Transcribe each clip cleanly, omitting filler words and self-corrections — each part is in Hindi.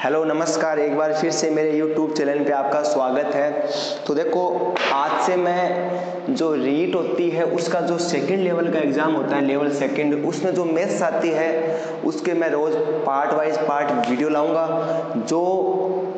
हेलो नमस्कार, एक बार फिर से मेरे YouTube चैनल पे आपका स्वागत है। तो देखो, आज से मैं जो रीट होती है उसका जो सेकंड लेवल का एग्ज़ाम होता है, लेवल सेकंड, उसमें जो मैथ्स आती है उसके मैं रोज़ पार्ट वाइज पार्ट वीडियो लाऊंगा। जो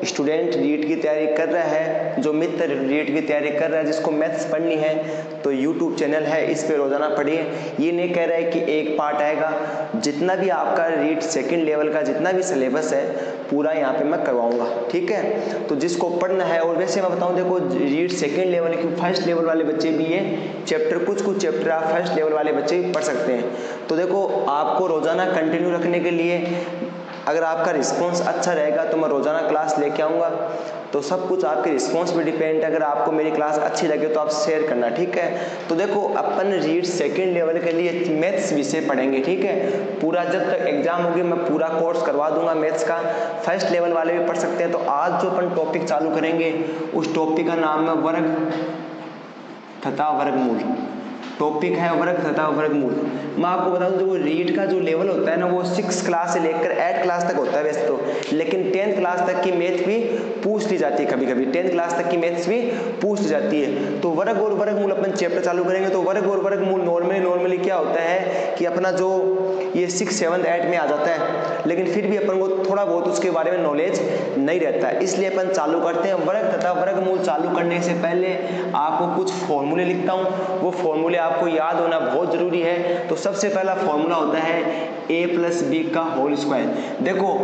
स्टूडेंट रीट की तैयारी कर रहा है, जो मित्र रीट की तैयारी कर रहा है, जिसको मैथ्स पढ़नी है, तो YouTube चैनल है, इस पे रोज़ाना पढ़िए। ये नहीं कह रहा है कि एक पार्ट आएगा, जितना भी आपका रीट सेकंड लेवल का जितना भी सिलेबस है पूरा यहाँ पे मैं करवाऊंगा, ठीक है। तो जिसको पढ़ना है, और वैसे मैं बताऊं, देखो रीट सेकंड लेवल की फर्स्ट लेवल वाले बच्चे भी ये चैप्टर कुछ चैप्टर आप फर्स्ट लेवल वाले बच्चे भी पढ़ सकते हैं। तो देखो, आपको रोज़ाना कंटिन्यू रखने के लिए अगर आपका रिस्पॉन्स अच्छा रहेगा तो मैं रोज़ाना क्लास लेके आऊँगा। तो सब कुछ आपके रिस्पॉन्स पे डिपेंड है। अगर आपको मेरी क्लास अच्छी लगे तो आप शेयर करना, ठीक है। तो देखो, अपन रीट सेकंड लेवल के लिए मैथ्स विषय पढ़ेंगे, ठीक है। पूरा जब तक एग्जाम होगी मैं पूरा कोर्स करवा दूंगा मैथ्स का। फर्स्ट लेवल वाले भी पढ़ सकते हैं। तो आज जो अपन टॉपिक चालू करेंगे उस टॉपिक का नाम है वर्ग तथा वर्गमूल। टॉपिक है वर्ग तथा वर्गमूल। मैं आपको बता दूं, जो रीट का जो लेवल होता है ना, वो 6 क्लास से लेकर 8 क्लास तक होता है वैसे तो, लेकिन 10th क्लास तक की मैथ भी पूछ ली जाती है कभी कभी। 10th क्लास तक की मैथ्स भी पूछ ली जाती है। तो वर्ग और वर्गमूल अपन चैप्टर चालू करेंगे। तो वर्ग और वर्गमूल नॉर्मली क्या होता है कि अपना जो ये 6, 7, 8 में आ जाता है, लेकिन फिर भी अपन को थोड़ा बहुत उसके बारे में नॉलेज नहीं रहता है, इसलिए अपन चालू करते हैं। वर्ग तथा वर्गमूल चालू करने से पहले आपको कुछ फॉर्मूले लिखता हूँ, वो फॉर्मूले आपको याद होना बहुत जरूरी है। तो सबसे पहला फॉर्मूला होता है a+b का होल स्क्वायर। देखो,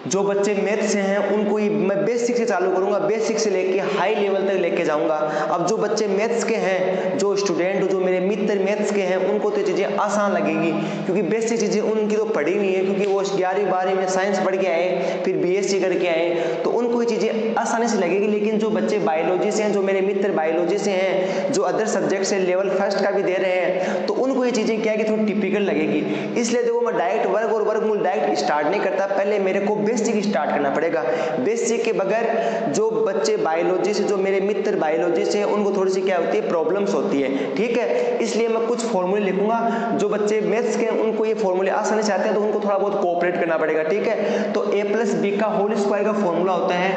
जो बच्चे मैथ से हैं उनको ही मैं बेसिक से चालू करूंगा, बेसिक से लेके हाई लेवल तक लेके जाऊंगा। अब जो बच्चे मैथ्स के हैं, जो स्टूडेंट जो मेरे मित्र मैथ्स के हैं, उनको तो चीज़ें आसान लगेगी, क्योंकि बेसिक चीज़ें उनकी तो पढ़ी नहीं है, क्योंकि वो 11वीं 12वीं में साइंस पढ़ के आए, फिर BSc करके आए, तो उनको ये चीज़ें आसानी से लगेगी। लेकिन जो बच्चे बायोलॉजी से हैं, जो मेरे मित्र बायोलॉजी से हैं, जो अदर सब्जेक्ट से लेवल फर्स्ट का भी दे रहे हैं, तो उनको ये चीज़ें क्या है कि थोड़ी टिपिकल लगेगी। इसलिए देखो, मैं डायरेक्ट वर्ग और वर्गमूल डायरेक्ट स्टार्ट नहीं करता, पहले मेरे को बेसिक स्टार्ट करना पड़ेगा। बेसिक के बगैर जो बच्चे बायोलॉजी से, जो मेरे मित्र बायोलॉजी से हैं, उनको थोड़ी सी क्या होती है, प्रॉब्लम्स होती है, ठीक है। इसलिए मैं कुछ फॉर्मूले लिखूंगा। जो बच्चे मैथ्स के हैं उनको ये फॉर्मूले आसानी से आते हैं, तो उनको थोड़ा बहुत कोऑपरेट करना पड़ेगा, ठीक है। तो a+b का होल स्क्वायर का फॉर्मूला होता है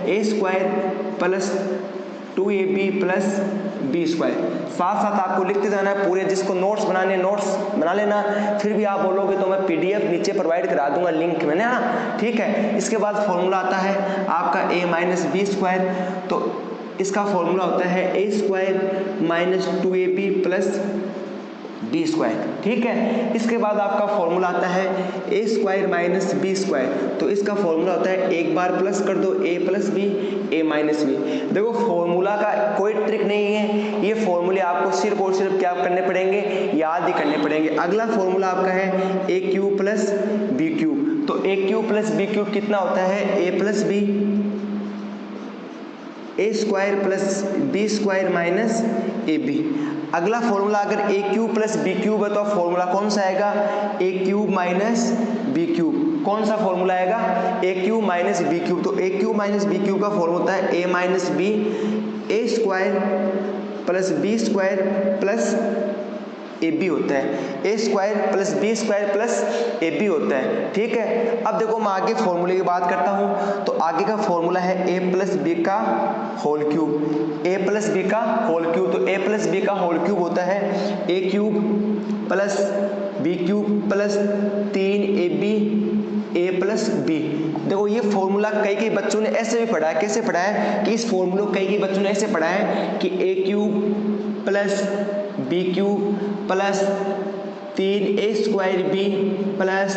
a² + 2ab + b²। साथ साथ आपको लिखते जाना है पूरे। जिसको नोट्स बनाने नोट्स बना लेना, फिर भी आप बोलोगे तो मैं PDF नीचे प्रोवाइड करा दूंगा लिंक में ना, ठीक है। इसके बाद फॉर्मूला आता है आपका a - b²। तो इसका फॉर्मूला होता है a² - 2ab + b², ठीक है। इसके बाद आपका फॉर्मूला आता है a² - b²। तो इसका फॉर्मूला होता है, एक बार प्लस कर दो a + b a - b। देखो, फॉर्मूला का कोई ट्रिक नहीं है, ये फॉर्मूले आपको सिर्फ और सिर्फ क्या करने पड़ेंगे, याद ही करने पड़ेंगे। अगला फॉर्मूला आपका है a³ + b³। तो a³ + b³ कितना होता है, a + b a² + b² - ab। अगला फॉर्मूला अगर a³ + b³ है तो फॉर्मूला कौन सा आएगा, a³ - b³। कौन सा फॉर्मूला आएगा, a³ - b³। तो a³ - b³ का फॉर्मूला होता है a - b a² + b² + AB होता है, a² + b² + AB होता है, ठीक है। अब देखो, मैं आगे फॉर्मूले की बात करता हूँ। तो आगे का फॉर्मूला है a + b का होल क्यूब। a + b का होल क्यूब। तो a + b का होल क्यूब होता है a³ + b³ + 3ab a + b। देखो, ये फॉर्मूला कई बच्चों ने ऐसे भी पढ़ा है। कैसे पढ़ा है कि इस फॉर्मूले को कई बच्चों ने ऐसे पढ़ा है कि a³ + b³ + 3a² b +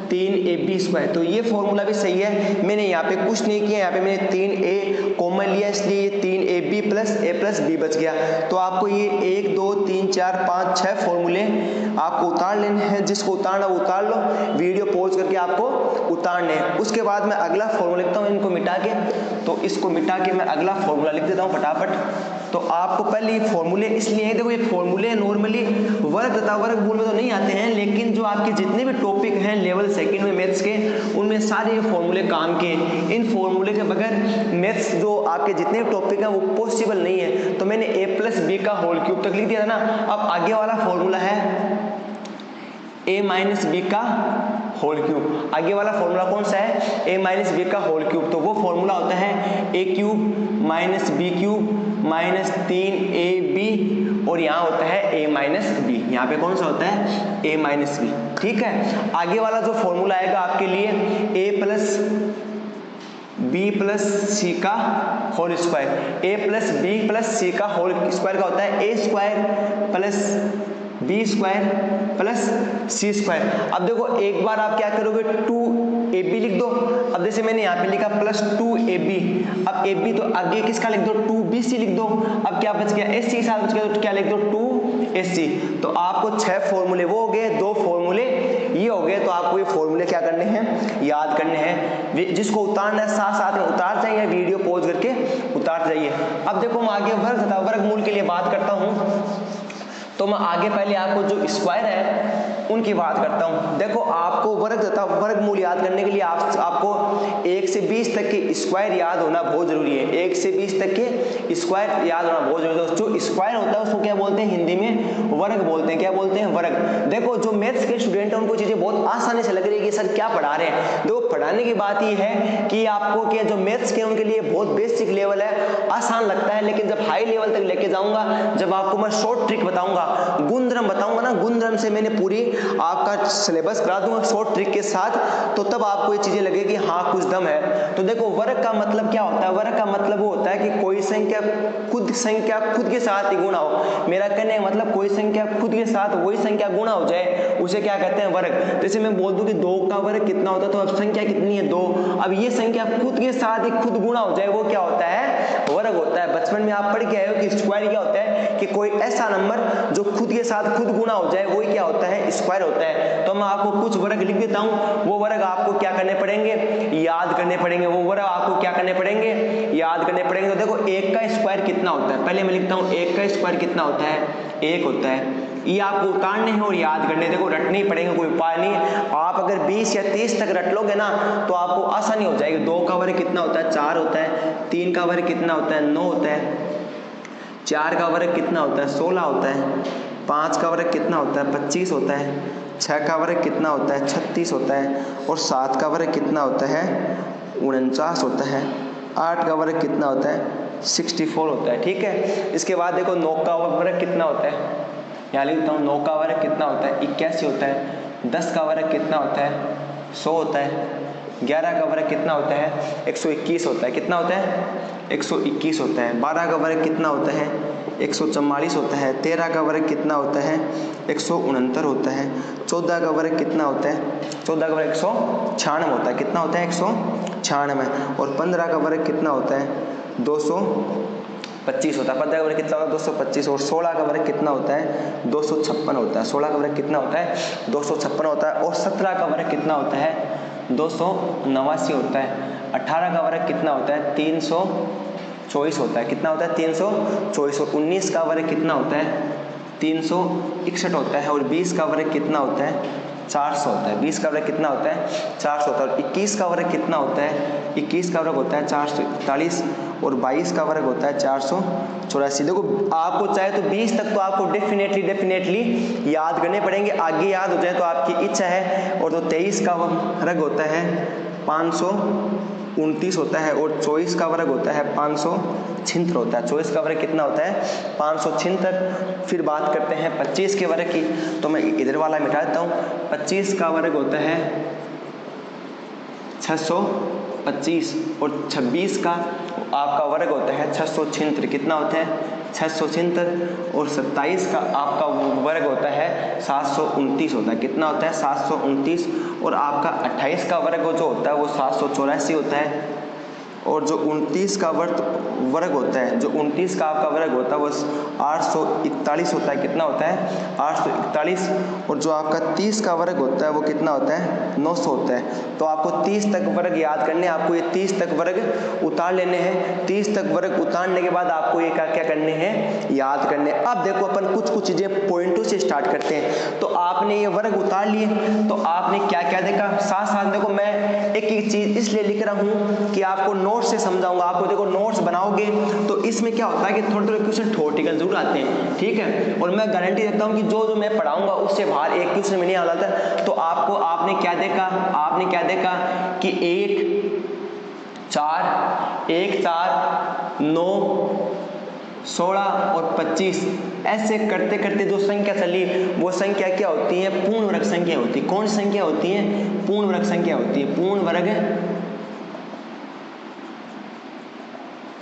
3ab²। तो ये फॉर्मूला भी सही है। मैंने यहाँ पे कुछ नहीं किया, यहाँ पे मैंने 3a कॉमन लिया, इसलिए ये 3ab + a + b बच गया। तो आपको ये 1 2 3 4 5 6 फॉर्मूले आपको उतार लेने हैं। जिसको उतारना वो उतार लो, वीडियो पॉज करके आपको उतारने हैं। उसके बाद मैं अगला फॉर्मूला लिखता हूँ, इनको मिटा के। तो इसको मिटा के मैं अगला फॉर्मूला लिख देता हूँ फटाफट। तो आपको पहले ये फॉर्मूले इसलिए देखो, ये फॉर्मूले नॉर्मली वर्ग तथा वर्गमूल में तो नहीं आते हैं, लेकिन जो आपके जितने भी टॉपिक हैं लेवल सेकंड में मैथ्स के, उनमें सारे ये फॉर्मूले काम के। इन फॉर्मूले के बगैर मैथ्स जो आपके जितने भी टॉपिक हैं वो पॉसिबल नहीं है। तो मैंने a + b का होल क्यूब तक लिख दिया था ना। अब आगे वाला फॉर्मूला है a + b + c² + 2ab + c² + 2ab। a minus b का होल क्यूब। आगे वाला फॉर्मूला कौन सा है, a माइनस बी का होल क्यूब, तो वो फॉर्मूला होता है a cube minus b cube minus 3ab और यहाँ होता है a माइनस बी, यहाँ पे कौन सा होता है a माइनस बी। ठीक है, आगे वाला जो फॉर्मूला आएगा आपके लिए a plus B plus C का whole square, A plus B plus C का होल स्क्वायर का होता है A square plus B square plus C square. अब देखो एक बार आप क्या करोगे 2ab लिख दो, अब जैसे मैंने यहाँ पे लिखा प्लस 2ab, अब ab तो आगे किसका लिख दो 2bc लिख दो, अब क्या बच गया sc के साथ बच गया तो क्या लिख दो 2sc। तो आपको 6 फॉर्मूले वो हो गए, 2 फॉर्मूले ये हो गए, तो आपको ये फॉर्मूले क्या करने हैं, याद करने हैं। जिसको उतारना है साथ साथ में उतार जाइए, वीडियो पॉज करके उतार जाइए। अब देखो मैं आगे वर्गमूल के लिए बात करता हूँ, तो मैं आगे पहले आपको जो स्क्वायर है उनकी बात करता हूँ। देखो आपको वर्गमूल याद करने के लिए आपको 1 से 20 तक के स्क्वायर याद होना बहुत जरूरी है। 1 से 20 तक के स्क्वायर याद होना बहुत जरूरी है। जो स्क्वायर होता है उसको क्या बोलते हैं, हिंदी में वर्ग बोलते हैं। क्या बोलते हैं, वर्ग। देखो जो मैथ्स के स्टूडेंट हैं उनको चीजें बहुत आसानी से लग रही है कि सर क्या पढ़ा रहे हैं। देखो पढ़ाने की बात ये है कि आपको क्या जो मैथ्स के उनके लिए बहुत बेसिक लेवल है, आसान लगता है, लेकिन जब हाई लेवल तक लेके जाऊंगा, जब आपको मैं शॉर्ट ट्रिक बताऊंगा, गुणधर्म बताऊंगा ना, गुणधर्म से मैंने पूरी आपका सिलेबस करा दूंगा शॉर्ट ट्रिक के साथ, तो तब आपको ये चीजें लगेगी हाँ कुछ दम है। तो देखो वर्ग का मतलब क्या होता है, वर्ग का मतलब वो होता है कि कोई संख्या खुद के साथ ही गुणा हो। मेरा कहने का मतलब कोई संख्या खुद के साथ वही संख्या गुणा हो जाए, उसे क्या कहते हैं, वर्ग। जैसे मैं बोल दूं कि 2 का वर्ग कितना होता है, तो अब संख्या कितनी है 2, अब ये संख्या खुद के साथ ही खुद गुणा हो जाए, वो क्या होता है, वर्ग होता है। बचपन में आप पढ़ के आए हो कि स्क्वायर क्या होता है, कि कोई ऐसा नंबर जो खुद के साथ खुद गुणा हो जाए, वही क्या होता है, स्क्वायर होता है। तो मैं आपको कुछ वर्ग लिख देता हूं, वो वर्ग आपको क्या करने पड़ेंगे, याद करने पड़ेंगे। वो वर्ग आपको क्या करने पड़ेंगे, याद करने पड़ेंगे। तो देखो 1 का स्क्वायर कितना होता है, पहले मैं लिखता हूं 1 का स्क्वायर कितना होता है, 1 होता है। ये आपको उतारने हैं और याद करने, देखो रटने ही पड़ेंगे, कोई उपाय नहीं। आप अगर 20 या 30 तक रट लोगे ना तो आपको आसानी हो जाएगी। 2 का वर्ग कितना होता है, 4 होता है। 3 का वर्ग कितना होता है, 9 होता है। 4 का वर्ग कितना होता है, 16 होता है। 5 का वर्ग कितना होता है, 25 होता है। 6 का वर्ग कितना होता है, 36 होता है। और 7 का वर्ग कितना होता है, 49 होता है। 8 का वर्ग कितना होता है, 64 होता है। ठीक है, इसके बाद देखो 9 का वर्ग कितना होता है, यहाँ लिखता हूँ 9 का वर्ग कितना होता है, 81 होता है। 10 का वर्ग कितना होता है, 100 होता है। 11 का वर्ग कितना होता है, 121 होता है। कितना होता है, 121 होता है। 12 का वर्ग कितना होता है, 144 होता है। 13 का वर्ग कितना होता है, 169 होता है। 14 का वर्ग कितना होता है, 14 का वर्ग 196 होता है। कितना होता है, 196। और 15 का वर्ग कितना होता है, 225 होता है। 15 का वर्ग कितना होता है, 225। और 16 का वर्ग कितना होता है, 256 होता है। 16 का वर्ग कितना होता है, 256 होता है। और 17 का वर्ग कितना होता है, 289 होता है। 18 का वर्ग कितना होता है, 324 होता है। कितना होता है, 324। और 19 का वर्ग कितना होता है, 361 होता है। और 20 का वर्ग कितना होता है, 400 होता है। 20 का वर्ग कितना होता है, 400 होता है। और 21 का वर्ग कितना होता है, 21 का वर्ग होता है 441। और 22 का वर्ग होता है 484। देखो आपको चाहे तो 20 तक तो आपको डेफिनेटली याद करने पड़ेंगे, आगे याद हो जाए तो आपकी इच्छा है। और तो 23 का वर्ग होता है 529 होता है। और 24 का वर्ग होता है 576 होता है। 24 का वर्ग कितना होता है, 576। फिर बात करते हैं 25 के वर्ग की, तो मैं इधर वाला मिटा देता हूँ। 25 का वर्ग होता है 625। और 26 का आपका वर्ग होता है 676। कितना होता है, 676। और 27 का आपका वर्ग होता है 729 होता है। कितना होता है, 729। और आपका 28 का वर्ग जो होता है वो 784 होता है। और जो 29 का वर्ग होता है, जो 29 का आपका वर्ग होता है वो 841 होता है। कितना होता है, 841। और जो आपका 30 का वर्ग होता है वो कितना होता है, 900 होता है। तो आपको 30 तक वर्ग याद करने, आपको ये 30 तक वर्ग उतार लेने हैं। 30 तक वर्ग उतारने के बाद आपको ये क्या करने हैं, याद करने। अब देखो अपन कुछ चीजें पॉइंटों से स्टार्ट करते हैं। तो आपने ये वर्ग उतार लिए, तो आपने क्या क्या देखा, साथ साथ देखो मैं एक चीज इसलिए लिख रहा हूँ कि आपको नोट्स से समझाऊंगा आपको। देखो नोट्स बनाओगे तो इसमें क्या होता है कि थोड़े थोड़े क्वेश्चन थ्योरेटिकल जरूर आते हैं, ठीक है, और मैं गारंटी देता हूँ कि जो जो मैं पढ़ाऊंगा उससे बाहर एक क्वेश्चन में नहीं आ जाता। तो आपको आपने क्या देखा कि 1 4 9 16 और 25 ऐसे करते करते जो संख्या चली वो संख्या क्या होती है? पूर्ण वर्ग संख्या होती है। कौन संख्या होती है? पूर्ण वर्ग संख्या होती है। पूर्ण वर्ग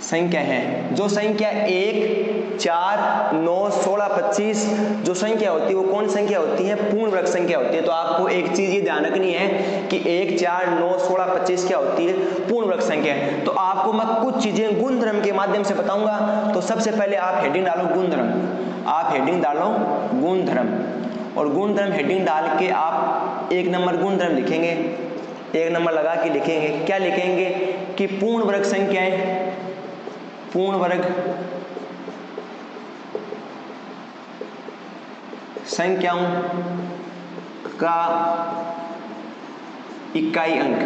संख्या है। जो संख्या 1 4 9 16 25 जो संख्या होती है वो कौन संख्या होती है? पूर्ण वर्ग संख्या होती है। तो आपको एक चीज ये ध्यान रखनी है कि 1 4 9 16 25 क्या होती है? पूर्ण वर्ग संख्या है। तो आपको मैं कुछ चीजें गुणधर्म के माध्यम से बताऊंगा। तो सबसे पहले आप हेडिंग डालो गुणधर्म, आप हेडिंग डालो गुणधर्म, और गुणधर्म हेडिंग डाल के आप 1 नंबर गुणधर्म लिखेंगे, 1 नंबर लगा के लिखेंगे। क्या लिखेंगे? कि पूर्ण वर्ग संख्याएं, पूर्ण वर्ग संख्याओं का इकाई अंक।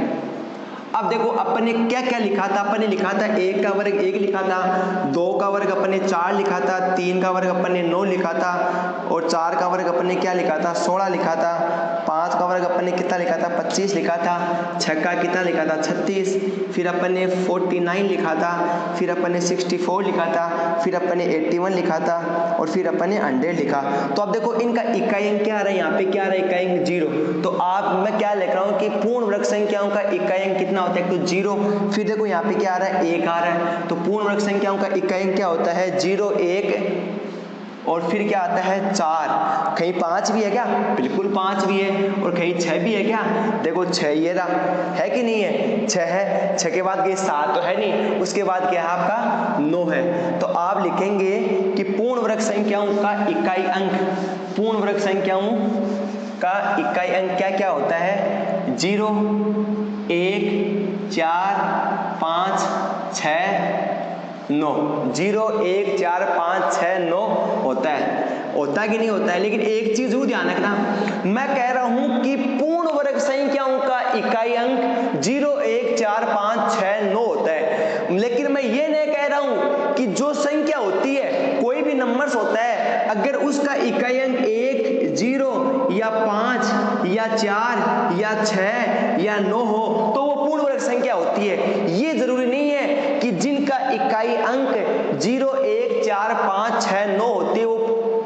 अब देखो अपने क्या क्या लिखा था? अपने लिखा था 1 का वर्ग 1 लिखा था, 2 का वर्ग अपने 4 लिखा था, 3 का वर्ग अपने 9 लिखा था, और 4 का वर्ग अपने क्या लिखा था? 16 लिखा था, 5 का वर्ग अपने कितना लिखा था? 25 लिखा था, 6 का कितना लिखा था? 36, फिर अपने 49 लिखा था, फिर अपने 64 लिखा था, फिर अपने 81 लिखा था, और फिर अपने 100 लिखा। तो अब देखो इनका इकाई अंक क्या आ रहा है? यहाँ पे क्या आ रहा है? इकाई अंक 0। तो आप मैं क्या लिख रहा हूँ कि पूर्ण वर्ग संख्याओं का इकाई अंक कितना होता है? तो 0। फिर देखो यहाँ पे क्या आ रहा है? 1 आ रहा है। तो पूर्ण वर्ग संख्याओं का इकाई अंक क्या होता है? 0 1, और फिर क्या आता है? 4। कहीं 5 भी है क्या? बिल्कुल 5 भी है। और कहीं 6 भी है क्या? देखो 6 ये रहा, है कि नहीं है? 6 है, 6 के बाद 7 तो है नहीं, उसके बाद क्या है आपका? 9 है। तो आप लिखेंगे कि पूर्ण वर्ग संख्याओं का इकाई अंक, पूर्ण वर्ग संख्याओं का इकाई अंक क्या क्या होता है? 0 1 4 5 6 9। 0 1 4 5 6 9 होता है कि नहीं होता है? लेकिन एक चीज जरूर ध्यान रखना, मैं कह रहा हूं कि पूर्ण वर्ग संख्याओं का इकाई अंक 0 1 4 5 6 9 होता है। लेकिन मैं ये नहीं कह रहा हूं कि जो संख्या होती है, कोई भी नंबर्स होता है, अगर उसका इकाई अंक 1 0 या 5 या 4 या 6 या 9 हो तो वो पूर्ण वर्ग संख्या होती है। ये जरूरी नहीं है कि जिनका इकाई अंक 0 1 4 5 6 9 होती है वो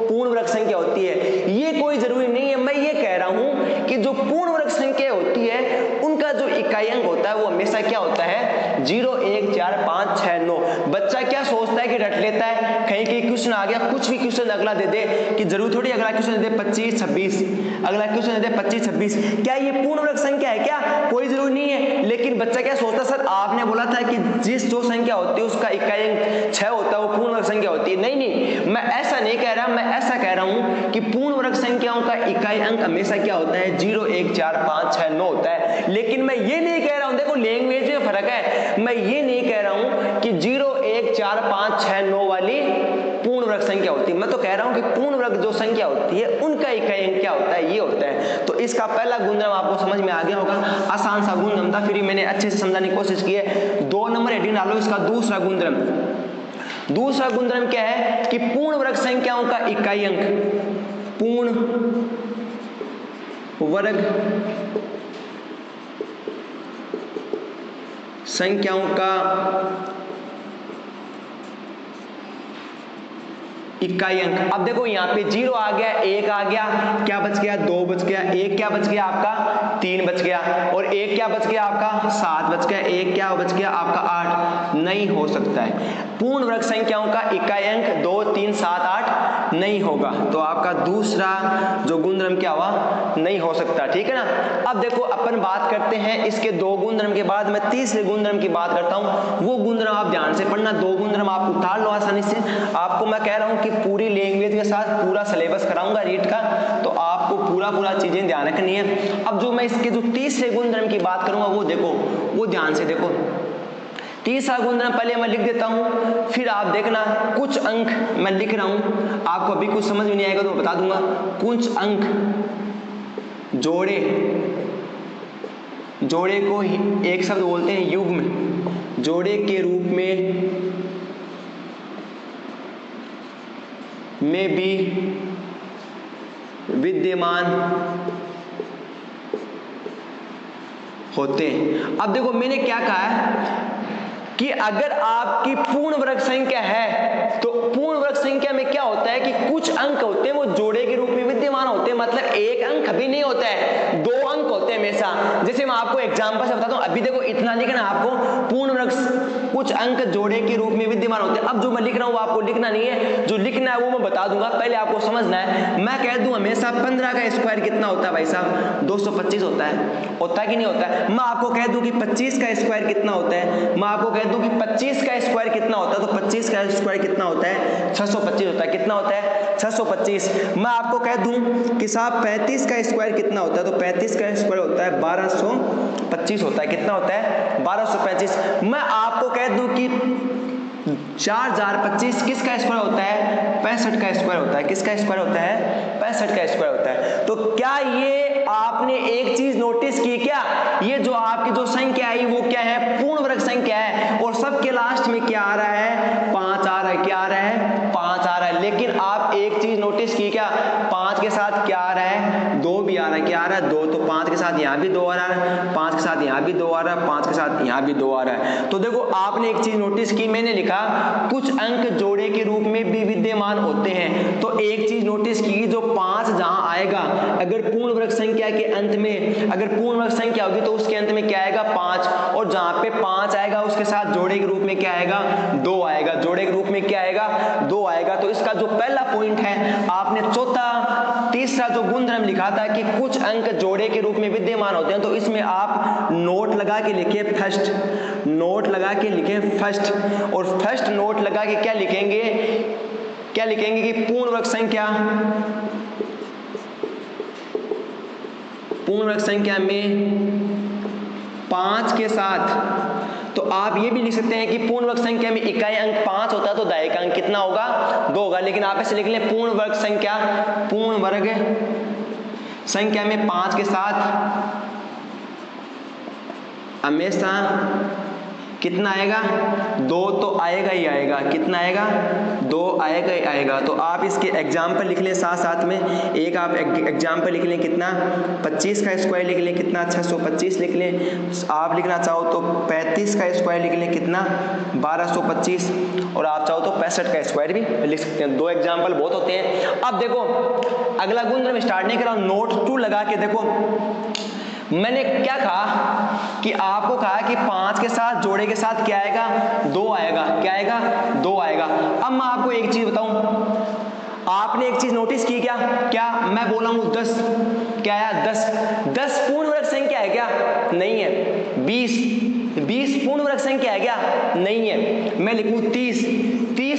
पूर्ण वर्ग संख्या होती है। ये कोई जरूरी नहीं है। मैं ये कह रहा हूं कि जो पूर्ण वर्ग संख्या होती है उनका जो इकाई अंक होता है वो हमेशा क्या होता है? 0 1 4 5 6 9। बच्चा क्या सोचता है कि रट लेता है, कहीं कहीं क्वेश्चन आ गया, कुछ भी क्वेश्चन अगला दे दे, कि जरूर थोड़ी अगला क्वेश्चन दे 25 26, अगला क्वेश्चन दे 25 26। क्या ये पूर्ण वर्ग संख्या है क्या? कोई जरूरी नहीं है। लेकिन बच्चा क्या सोचता है? सर आपने बोला था कि जिस जो संख्या होती है उसका इकाई अंक 6 होता है वो पूर्ण वर्ग संख्या होती है। नहीं, मैं ऐसा नहीं कह रहा, मैं ऐसा कह रहा हूं कि पूर्ण वर्ग संख्याओं का इकाई अंक हमेशा क्या होता है? 0 1 4 5 6 9 होता है। लेकिन मैं ये नहीं कह रहा हूं, देखो लैंग्वेज में फर्क है, मैं ये नहीं कह रहा हूं कि 0 1 4 5 6 9 वाली पूर्ण वर्ग संख्या होती है। मैं तो कह रहा हूं कि पूर्ण वर्ग जो संख्या होती है उनका इकाई अंक क्या होता है? ये होता है। तो इसका पहला गुणधर्म आपको समझ में आ गया होगा, आसान सा गुणधर्म था, फिर मैंने अच्छे से समझाने की कोशिश की है। 2 नंबर हेडिंग डालो इसका दूसरा गुणधर्म। दूसरा गुणधर्म क्या है? कि पूर्ण वर्ग संख्याओं का इकाई अंक, पूर्ण वर्ग संख्याओं का इकाई अंक। अब देखो यहाँ पे 0 आ गया, 1 आ गया, क्या बच गया? 2 बच गया, 1 क्या बच गया आपका? 3 बच गया, और 1 क्या बच गया आपका? 7 बच गया, 1 क्या बच गया आपका? 8। नहीं हो सकता है। पूर्ण वर्ग संख्याओं का इकाई अंक 2 3 7 8 नहीं होगा। तो आपका दूसरा जो गुणधर्म क्या हुआ? नहीं हो सकता, ठीक है ना। अब देखो अपन बात करते हैं इसके 2 गुणधर्म के बाद मैं तीसरे गुणधर्म की बात करता हूं। वो गुणधर्म आप ध्यान से पढ़ना, 2 गुणधर्म आप उतार लो आसानी से। आपको मैं कह रहा हूं कि पूरी लैंग्वेज के साथ पूरा सिलेबस कराऊंगा रीड का, तो आपको पूरा चीजें ध्यान रखनी है। अब जो मैं इसके जो तीसरे गुणधर्म की बात करूंगा वो देखो, वो ध्यान से देखो। तीसरा गुणधर्म पहले मैं लिख देता हूं, फिर आप देखना कुछ अंक मैं लिख रहा हूं, आपको अभी कुछ समझ में नहीं आएगा तो बता दूंगा। कुछ अंक जोड़े को एक शब्द बोलते हैं युग्म। जोड़े के रूप में भी विद्यमान होते हैं। अब देखो मैंने क्या कहा है कि अगर आपकी पूर्ण वर्ग संख्या है तो पूर्ण वर्ग संख्या में क्या होता है कि कुछ अंक होते हैं वो जोड़े के रूप में विद्यमान होते हैं, मतलब एक अंक कभी नहीं होता है, दो अंक होते हैं हमेशा। जैसे मैं आपको एग्जांपल से बताता हूं, अभी देखो इतना लिखना आपको, पूर्ण वर्ग कुछ अंक जोड़े के रूप में विद्यमान होते हैं। अब जो मैं लिख रहा हूं वो आपको लिखना नहीं है, जो लिखना है वो मैं बता दूंगा, पहले आपको समझना है। मैं कह दूं हमेशा 15 का स्क्वायर कितना होता है भाई साहब, 225 होता है कि नहीं होता है। मैं आपको कह दूं कि 25 का स्क्वायर कितना होता है, मैं आपको कह दूं कि 25 का स्क्वायर कितना होता है, तो 25 का स्क्वायर कितना होता है, 625 होता है। कितना होता है, 625। मैं आपको कह दूं कि साहब 35 का स्क्वायर कितना होता है, तो 35 का स्क्वायर होता है 1225 होता है। कितना होता है, 1225। मैं आपको कह दूं कि 4025 किसका स्क्वायर होता है, 65 का स्क्वायर होता है। किसका स्क्वायर होता है, 65 का स्क्वायर होता है। तो क्या ये आपने एक चीज नोटिस की, क्या ये जो आपकी जो संख्या आई वो क्या है, पूर्ण वर्ग संख्या है, और सबके लास्ट में क्या आ रहा है, 5 आ रहा है। क्या आ रहा है, 5 आ रहा है। लेकिन आप एक चीज नोटिस की क्या, 5 के साथ क्या आ रहा है, 2 भी आ रहा है। क्या आ रहा है, 2। तो 5 के साथ यहाँ भी 2 आ रहा है, 5 के साथ यहाँ भी 2 आ रहा है, 5 के साथ यहाँ भी 2 आ रहा है। तो देखो आपने एक चीज नोटिस की, मैंने लिखा कुछ अंक जोड़े के रूप में भी विद्यमान होते हैं। तो एक चीज नोटिस की, जो 5 जहां आएगा, अगर पूर्ण वर्ग संख्या के अंत में अगर पूर्ण वर्ग संख्या होगी तो उसके अंत में क्या आएगा, 5, और जहां पे 5 आएगा उसके साथ जोड़े के रूप में क्या आएगा, 2 आएगा। जोड़े के रूप में क्या आएगा, 2 आएगा। तो इसका जो पहला पॉइंट है, आपने तीसरा जो गुणधर्म लिखा था कि कुछ अंक जोड़े के रूप में विद्यमान होते हैं, तो इसमें आप नोट लगा के लिखे फर्स्ट, नोट लगा के लिखे फर्स्ट, और फर्स्ट नोट लगा के क्या लिखेंगे, क्या लिखेंगे कि पूर्ण वर्ग संख्या में 5 के साथ, तो आप ये भी लिख सकते हैं कि पूर्ण वर्ग संख्या में इकाई अंक 5 होता है तो दायिका अंक कितना होगा, 2 होगा। लेकिन आप ऐसे लिख लें, पूर्ण वर्ग संख्या में 5 के साथ हमेशा कितना आएगा, 2 तो आएगा ही आएगा। कितना आएगा, 2 आएगा ही आएगा। तो आप इसके एग्जाम्पल लिख लें साथ साथ में, एक आप एग्जाम्पल लिख लें कितना, 25 का स्क्वायर लिख लें कितना, 625 लिख लें। आप लिखना चाहो तो 35 का स्क्वायर लिख लें कितना, 1225, और आप चाहो तो 65 का स्क्वायर भी लिख सकते हैं। 2 एग्जाम्पल बहुत होते हैं। अब देखो अगला गुणधर्म स्टार्ट नहीं करा, नोट 2 लगा के देखो मैंने क्या कहा कि आपको कहा कि 5 के साथ जोड़े के साथ क्या आएगा, 2 आएगा। क्या आएगा, 2 आएगा। अब मैं आपको एक चीज बताऊं, आपने एक चीज नोटिस की क्या, क्या मैं बोला हूं 10, क्या आया 10 पूर्ण वर्ग संख्या है क्या, नहीं है। 20 पूर्ण वर्ग संख्या है क्या, नहीं है। मैं लिखूं 30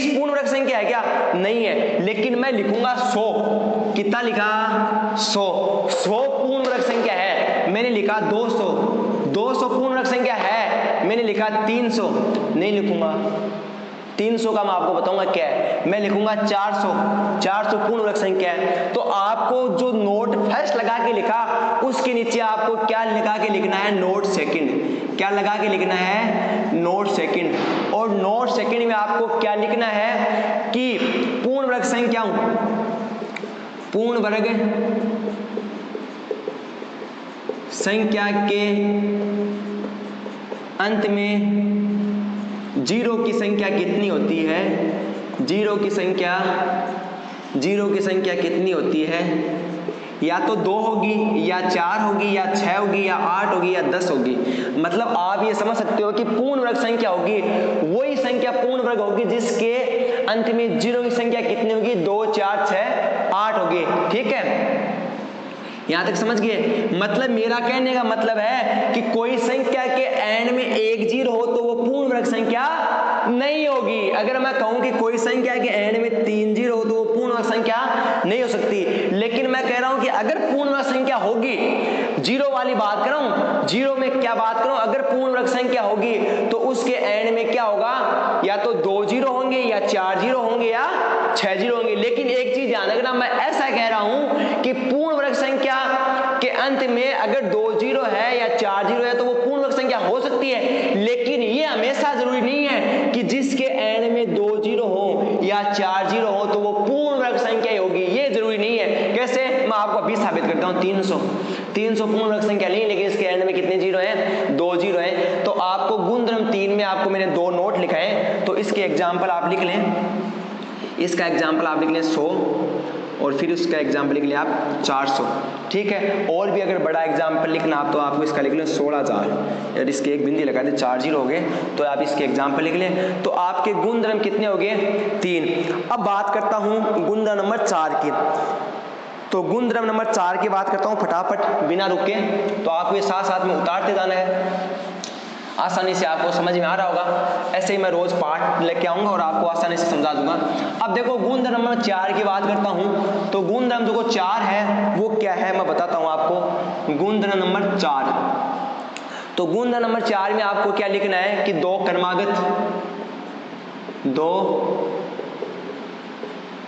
पूर्ण वर्ग संख्या है क्या, नहीं है। लेकिन मैं लिखूंगा 100, कितना लिखा, 100 पूर्ण वर्ग संख्या है। मैंने लिखा 200 पूर्ण वर्ग संख्या है। मैंने लिखा 300, नहीं लिखूंगा 300 का, मैं आपको बताऊंगा क्या है। मैं लिखूंगा 400 पूर्ण वर्ग संख्या है। तो आपको जो नोट फर्स्ट लगा के लिखा उसके नीचे आपको क्या लगा के लिखना है, नोट सेकंड। क्या लगा के लिखना है, नोट सेकंड। और नोट सेकंड में आपको क्या लिखना है कि पूर्ण वर्ग संख्या के अंत में 0 की संख्या कितनी होती है, 0 की संख्या कितनी होती है, या तो 2 होगी या 4 होगी या 6 होगी या 8 होगी या 10 होगी। मतलब आप ये समझ सकते हो कि पूर्ण वर्ग संख्या होगी वही संख्या पूर्ण वर्ग होगी जिसके अंत में 0 की संख्या कितनी होगी, 2, 4, 6, 8 होगी। ठीक है, यहां तक समझ गए। मतलब मेरा कहने का मतलब है कि कोई संख्या के एंड में 1 0 हो तो वो पूर्ण वर्ग संख्या नहीं होगी। अगर मैं कहूं कि कोई संख्या के एंड में 3 0 हो तो वो पूर्ण वर्ग संख्या नहीं हो सकती। लेकिन मैं कह रहा हूं कि अगर पूर्ण वर्ग संख्या होगी, 0 वाली बात कर रहा हूं, 0 में क्या बात कर रहा हूं, अगर पूर्ण वर्ग संख्या होगी तो उसके एंड में क्या होगा, या तो 2 0 होंगे या 4 0 होंगे या 6 0 होंगे। लेकिन एक चीज ध्यान रखना, मैं ऐसा कह रहा हूं कि पूर्ण वर्ग संख्या के अंत में अगर 2 जीरो है या 4 जीरो है तो वो पूर्ण वर्ग संख्या हो सकती है, लेकिन ये हमेशा जरूरी नहीं है कि जिसके एंड में 2 जीरो हो या 4 जीरो हो तो वो पूर्ण वर्ग संख्या होगी, ये जरूरी नहीं है। कैसे, मैं आपको अभी साबित करता हूँ। 300 पूर्ण वर्ग संख्या नहीं, लेकिन इसके एंड में कितने जीरो हैं, 2 जीरो हैं। तो आपको गुणधर्म 3 में आपको मैंने 2 नोट लिखा है, तो इसके एग्जाम्पल आप लिख लें। इसका एग्जाम्पल आप लिख लें 100 और फिर उसका एग्जाम्पल लिख लें आप 400, ठीक है। और भी अगर बड़ा एग्जाम्पल लिखना आप तो आपको इसका लिख लें 16,000, यार इसके एक बिंदी लगा दे, 4 जीरो हो गए, तो आप इसके एग्जाम्पल लिख लें। तो आपके गुणधर्म कितने हो गए, 3। अब बात करता हूँ गुणधर्म नंबर 4 की। तो गुणधर्म नंबर 4 की बात करता हूँ फटाफट बिना रुके, तो आपको ये साथ साथ में उतारते जाना है, आसानी से आपको समझ में आ रहा होगा। ऐसे ही मैं रोज पाठ लेके आऊंगा और आपको आसानी से समझा दूंगा। अब देखो गुणधर्म नंबर 4 की बात करता हूं, तो गुणधर्म जो 4 है वो क्या है मैं बताता हूं आपको। गुणधर्म नंबर 4, तो गुणधर्म नंबर 4 में आपको क्या लिखना है कि 2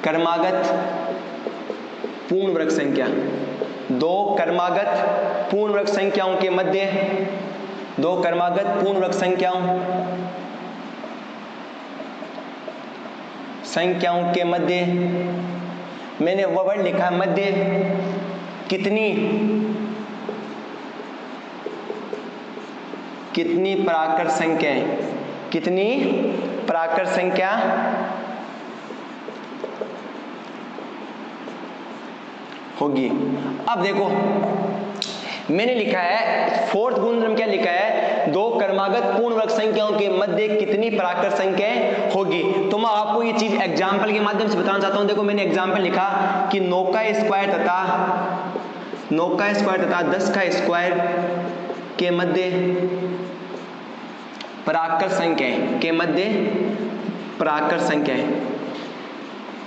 क्रमागत पूर्ण वर्ग संख्या, 2 क्रमागत पूर्ण वर्ग संख्याओं के मध्य, 2 क्रमागत पूर्ण वर्ग संख्याओं के मध्य, मैंने वो वर्ड लिखा मध्य, कितनी प्राकृत संख्याएं, कितनी प्राकृत संख्या होगी। अब देखो मैंने लिखा है फोर्थ गुणधर्म क्या लिखा है, 2 क्रमागत पूर्ण वर्ग संख्याओं के मध्य कितनी प्राकृत संख्याएं होगी। तो मैं आपको ये चीज एग्जाम्पल के माध्यम से बताना चाहता हूं। देखो मैंने एग्जाम्पल लिखा कि 9 का स्क्वायर तथा 10 का स्क्वायर के मध्य प्राकृत संख्याएं,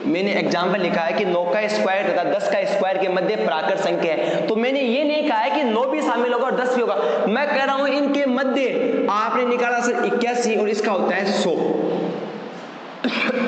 मैंने एग्जाम्पल लिखा है कि 9 का स्क्वायर तथा 10 का स्क्वायर के मध्य प्राकृत संख्या है। तो मैंने ये नहीं कहा है कि 9 भी शामिल होगा और 10 भी होगा, मैं कह रहा हूं इनके मध्य आपने निकाला सर 81 और इसका होता है 100,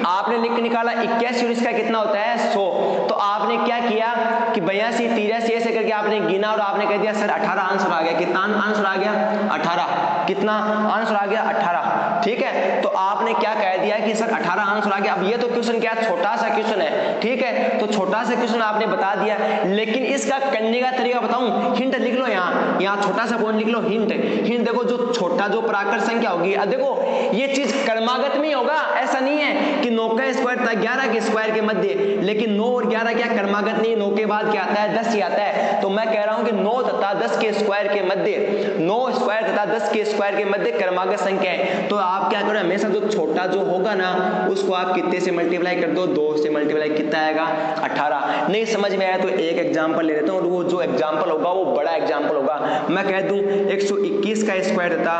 आपने निकाला 81 और इसका कितना होता है 100। तो आपने क्या किया कि 82 83 ऐसे करके आपने गिना और आपने कह दिया सर 18 आंसर आ गया। कितना आंसर आ गया 18, कितना आंसर आ गया 18, ठीक है। तो आपने क्या कह दिया कि सर 18 आंसर आ गया। अब ये तो क्वेश्चन क्या छोटा सा क्वेश्चन है, ठीक है, तो छोटा सा क्वेश्चन आपने बता दिया, लेकिन इसका करने का तरीका बताऊं, हिंट लिख लो, यहाँ छोटा सा पॉइंट लिख लो, हिंट देखो, जो छोटा जो प्राकृत संख्या होगी। अब देखो ये चीज क्रमागत में होगा, ऐसा नहीं है कि 9 का स्क्वायर तथा 11 के स्क्वायर के मध्य, लेकिन 9 और 11 क्या क्रमागत नहीं, 9 के बाद क्या आता है 10 ही आता है। तो मैं कह रहा हूं कि 9 तथा 10 के स्क्वायर के मध्य, 9 स्क्वायर तथा 10 के स्क्वायर के मध्य क्रमागत संख्या है। तो आप क्या करो, हमेशा जो छोटा जो होगा ना उसको आप कितने से मल्टीप्लाई कर दो, 2 से मल्टीप्लाई, कितना आएगा 18। नहीं समझ में आया तो एक एग्जाम्पल ले लेता हूं, और वो जो एग्जाम्पल होगा वो बड़ा एग्जाम्पल होगा। मैं कह दूं 121 का स्क्वायर तथा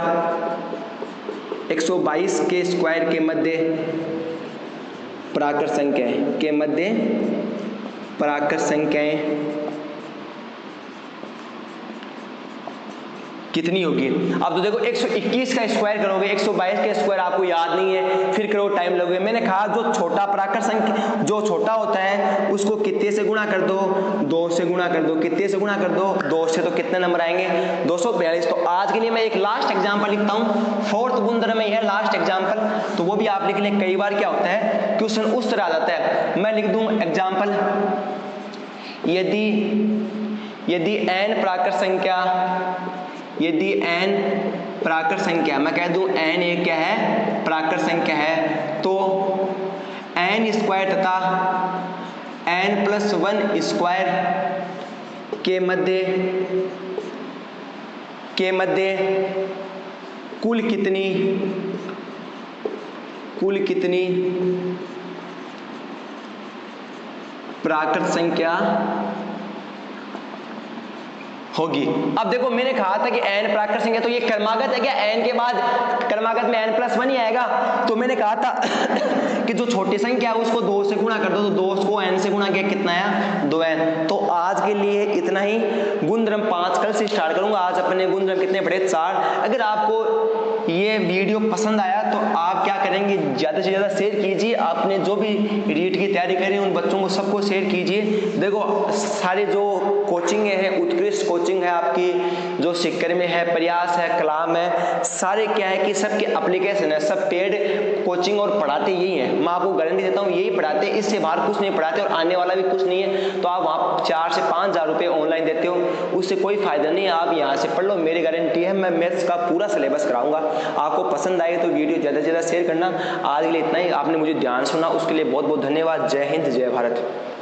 122 के स्क्वायर के मध्य प्राकृत संख्याएं के मध्य प्राकृत संख्याएं कितनी होगी। अब तो देखो 121 का स्क्वायर करोगे, 122 का स्क्वायर आपको याद नहीं है, फिर करो टाइम लगेगा। मैंने कहा जो छोटा प्राकृत संख्या जो छोटा होता है उसको कितने से गुणा कर दो, 2 से गुणा कर दो, कितने से गुणा कर दो 2 से, तो कितने नंबर आएंगे 242। तो आज के लिए मैं एक लास्ट एग्जाम्पल लिखता हूँ, फोर्थ गुणधर्म में है लास्ट एग्जाम्पल, तो वो भी आप लिख लें। कई बार क्या होता है क्वेश्चन उस तरह आ जाता है, मैं लिख दूं एग्जाम्पल, यदि n प्राकृत संख्या, यदि n प्राकृत संख्या, मैं कह दूं n एक क्या है प्राकृत संख्या है, तो n स्क्वायर तथा n+1 स्क्वायर के मध्य कुल कितनी प्राकृत संख्या होगी। अब देखो मैंने कहा था कि n प्राकृत संख्या, तो ये क्रमागत है क्या, n के बाद क्रमागत में n+1 ही आएगा। तो मैंने कहा था कि जो छोटी संख्या है उसको 2 से गुणा कर दो, तो 2 को n से गुणा किया कितना आया 2n। तो आज के लिए इतना ही, गुणधर्म 5 कल से स्टार्ट करूंगा। आज अपने गुणधर्म कितने पढ़े 4। अगर आपको ये वीडियो पसंद आया तो आप क्या करेंगे, ज़्यादा से ज़्यादा शेयर कीजिए, आपने जो भी रीट की तैयारी करें उन बच्चों को सबको शेयर कीजिए। देखो सारे जो कोचिंग है, उत्कृष्ट कोचिंग है आपकी, जो सिक्कर में है, प्रयास है, कलाम है, सारे क्या है कि सबके एप्लीकेशन है, सब पेड कोचिंग और पढ़ाते यही है। मैं आपको गारंटी देता हूँ यही पढ़ाते, इससे बाहर कुछ नहीं पढ़ाते और आने वाला भी कुछ नहीं है। तो आप वहाँ 4 से 5 हज़ार रुपये ऑनलाइन देते हो, उससे कोई फायदा नहीं है। आप यहाँ से पढ़ लो, मेरी गारंटी है, मैं मैथ्स का पूरा सिलेबस कराऊंगा। आपको पसंद आए तो वीडियो ज़्यादा से ज़्यादा शेयर करना। आज के लिए इतना ही। आपने मुझे ध्यान सुना उसके लिए बहुत बहुत धन्यवाद। जय हिंद, जय भारत।